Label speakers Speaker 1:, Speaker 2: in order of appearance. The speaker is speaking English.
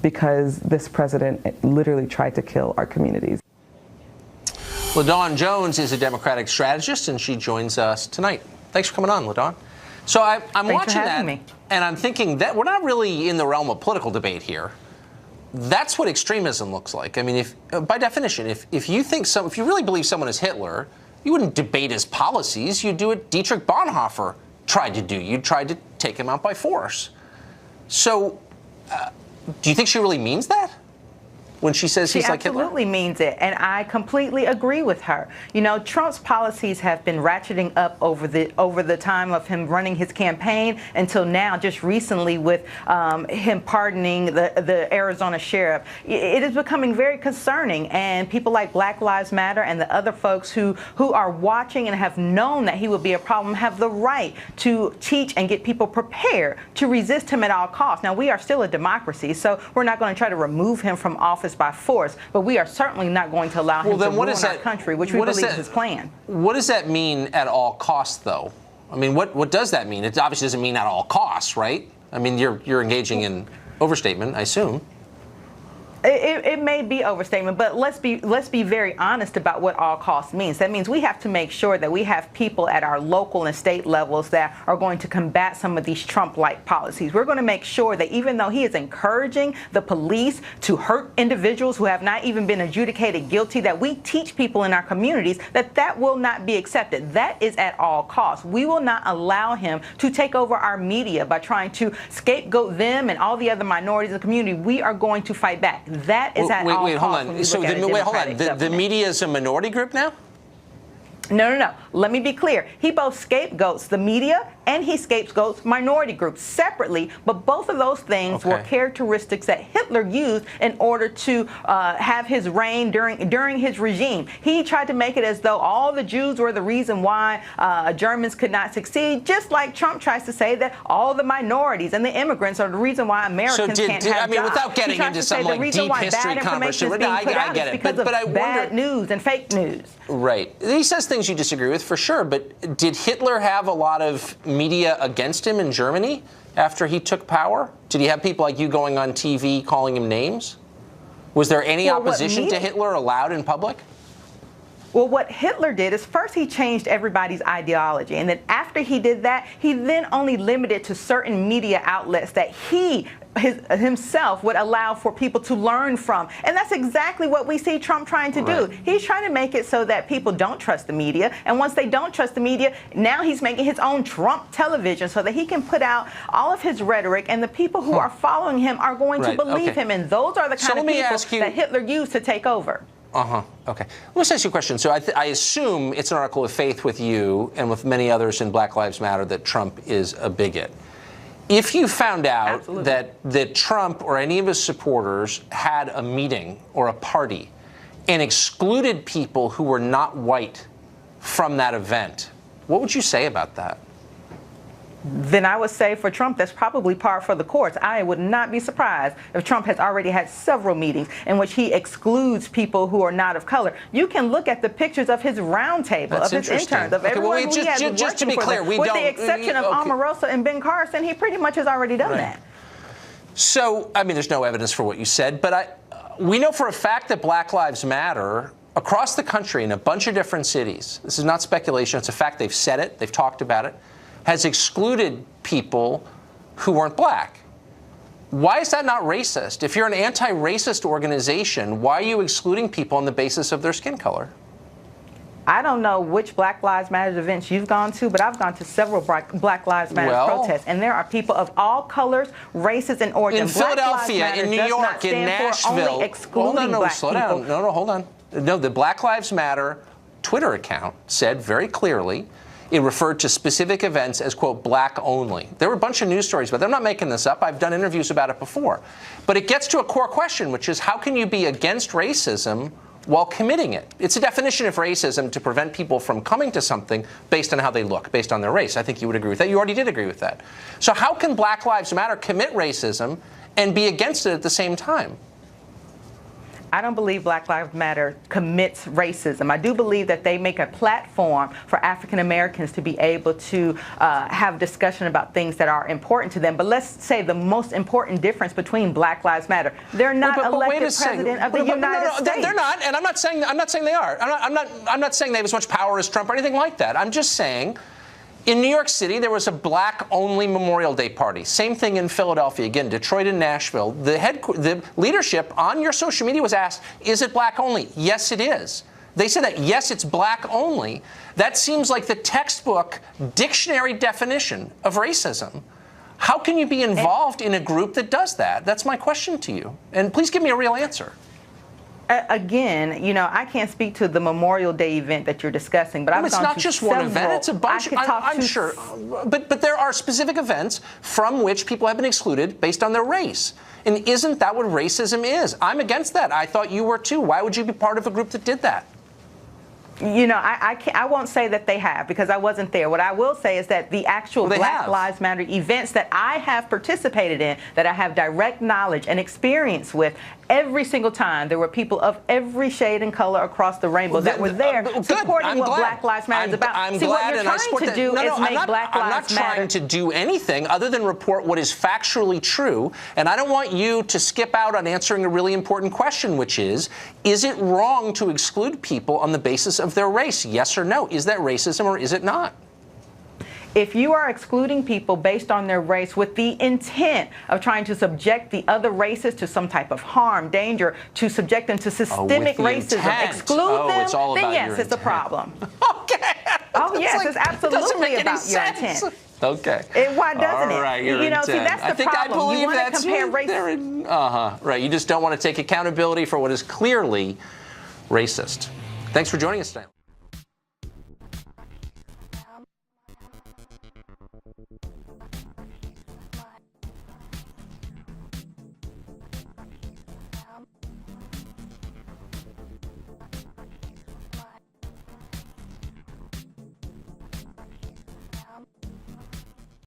Speaker 1: because this president literally tried to kill our communities.
Speaker 2: LaDawn Jones is a Democratic strategist, and she joins us tonight. Thanks for coming on, LaDawn. So I'm watching that, and I'm thinking that we're not really in the realm of political debate here. That's what extremism looks like. I mean, by definition, if you really believe someone is Hitler, you wouldn't debate his policies. You'd do what Dietrich Bonhoeffer tried to do. You tried to take him out by force. So do you think she really means that when she says he's like Hitler?
Speaker 3: She absolutely means it, and I completely agree with her. You know, Trump's policies have been ratcheting up over the time of him running his campaign until now, just recently with him pardoning the Arizona sheriff. It is becoming very concerning, and people like Black Lives Matter and the other folks who are watching and have known that he would be a problem have the right to teach and get people prepared to resist him at all costs. Now, we are still a democracy, so we're not going to try to remove him from office by force, but we are certainly not going to allow him to ruin our country, which we believe is his plan.
Speaker 2: What does that mean at all costs, though? I mean, what does that mean? It obviously doesn't mean at all costs, right? I mean, you're engaging in overstatement, I assume.
Speaker 3: It may be overstatement, but let's be very honest about what all costs means. That means we have to make sure that we have people at our local and state levels that are going to combat some of these Trump-like policies. We're going to make sure that even though he is encouraging the police to hurt individuals who have not even been adjudicated guilty, that we teach people in our communities that will not be accepted. That is at all costs. We will not allow him to take over our media by trying to scapegoat them and all the other minorities in the community. We are going to fight back. That is at all costs.
Speaker 2: Hold on. So hold on. The media is a minority group now?
Speaker 3: No. Let me be clear. He both scapegoats the media and he scapegoats minority groups separately. But both of those things were characteristics that Hitler used in order to have his reign during his regime. He tried to make it as though all the Jews were the reason why Germans could not succeed, just like Trump tries to say that all the minorities and the immigrants are the reason why Americans can't have jobs.
Speaker 2: Without getting into some like deep history conversation, I get it.
Speaker 3: But I wonder, bad news and fake news.
Speaker 2: Right. He says things you disagree with for sure, but did Hitler have a lot of media against him in Germany after he took power? Did he have people like you going on TV calling him names? Was there any opposition to Hitler allowed in public?
Speaker 3: Well, what Hitler did is first he changed everybody's ideology. And then after he did that, he then only limited to certain media outlets that he himself would allow for people to learn from. And that's exactly what we see Trump trying to do. He's trying to make it so that people don't trust the media. And once they don't trust the media, now he's making his own Trump television so that he can put out all of his rhetoric. And the people who are following him are going to believe him. And those are the kind of people that Hitler used to take over.
Speaker 2: Okay. Let me ask you a question. So I assume it's an article of faith with you and with many others in Black Lives Matter that Trump is a bigot. If you found out that Trump or any of his supporters had a meeting or a party and excluded people who were not white from that event, what would you say about that?
Speaker 3: Then I would say for Trump, that's probably par for the course. I would not be surprised if Trump has already had several meetings in which he excludes people who are not of color. You can look at the pictures of his roundtable, of his interns, of everyone who he has
Speaker 2: just to be clear,
Speaker 3: with the exception of Omarosa and Ben Carlson, he pretty much has already done that.
Speaker 2: So, I mean, there's no evidence for what you said, but we know for a fact that Black Lives Matter across the country in a bunch of different cities, this is not speculation, it's a fact, they've said it, they've talked about it, has excluded people who weren't black. Why is that not racist? If you're an anti-racist organization, why are you excluding people on the basis of their skin color?
Speaker 3: I don't know which Black Lives Matter events you've gone to, but I've gone to several Black Lives Matter protests, and there are people of all colors, races, and origins.
Speaker 2: In Philadelphia, in New York, in Nashville.
Speaker 3: Hold on,
Speaker 2: slow down. No, hold on. No, the Black Lives Matter Twitter account said very clearly it referred to specific events as, quote, black only. There were a bunch of news stories about it. I'm not making this up. I've done interviews about it before. But it gets to a core question, which is how can you be against racism while committing it? It's a definition of racism to prevent people from coming to something based on how they look, based on their race. I think you would agree with that. You already did agree with that. So how can Black Lives Matter commit racism and be against it at the same time?
Speaker 3: I don't believe Black Lives Matter commits racism. I do believe that they make a platform for African Americans to be able to have discussion about things that are important to them. But let's say the most important difference between Black Lives Matter. They're not elected president of the United States.
Speaker 2: They're not, and I'm not saying they are. I'm not saying they have as much power as Trump or anything like that. I'm just saying, in New York City, there was a black-only Memorial Day party. Same thing in Philadelphia. Again, Detroit and Nashville. The leadership on your social media was asked, is it black only? Yes, it is. They said that, yes, it's black only. That seems like the textbook dictionary definition of racism. How can you be involved in a group that does that? That's my question to you. And please give me a real answer.
Speaker 3: Again, you know, I can't speak to the Memorial Day event that you're discussing, but
Speaker 2: it's not just one event; it's a bunch. I'm sure, but there are specific events from which people have been excluded based on their race. And isn't that what racism is? I'm against that. I thought you were too. Why would you be part of a group that did that?
Speaker 3: You know, I won't say that they have, because I wasn't there. What I will say is that the actual Black Lives Matter events that I have participated in, that I have direct knowledge and experience with, every single time there were people of every shade and color across the rainbow that were there supporting what Black Lives Matter is about.
Speaker 2: I'm
Speaker 3: See,
Speaker 2: glad,
Speaker 3: what you're trying to do is make Black Lives Matter.
Speaker 2: I'm not trying to do anything other than report what is factually true, and I don't want you to skip out on answering a really important question, which is it wrong to exclude people on the basis of their race? Yes or no? Is that racism or is it not?
Speaker 3: If you are excluding people based on their race with the intent of trying to subject the other races to some type of harm, danger, to subject them to systemic racism, exclude them, then yes, it's a problem.
Speaker 2: Okay.
Speaker 3: Oh, yes, it's absolutely about your intent.
Speaker 2: Okay.
Speaker 3: Why doesn't it?
Speaker 2: Right,
Speaker 3: you know, see, that's the problem. You want to compare race.
Speaker 2: Right. You just don't want to take accountability for what is clearly racist. Thanks for joining us tonight.